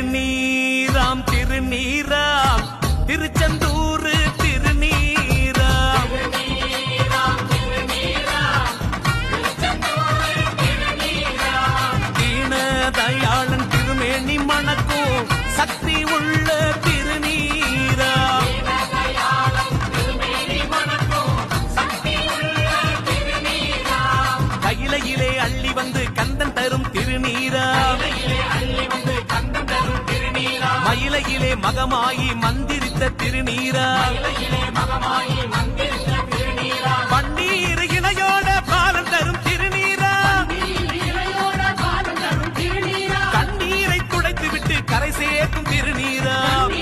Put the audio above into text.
திருநீராம் திருநீராம் திருச்செந்தூர் திருநீராம் தீனதயாளன் திருமேனி மணக்கும் சக்தி உள்ள திருநீராம் கையிலே அள்ளி வந்து கந்தன் தரும் திருநீராம் மயிலையிலே மகமாயி மந்திரித்த திருநீராம் பன்னீர் இணையோட பாலம் தரும் திருநீராம் கண்ணீரை துடைத்து விட்டு கரை சேர்க்கும் திருநீராம்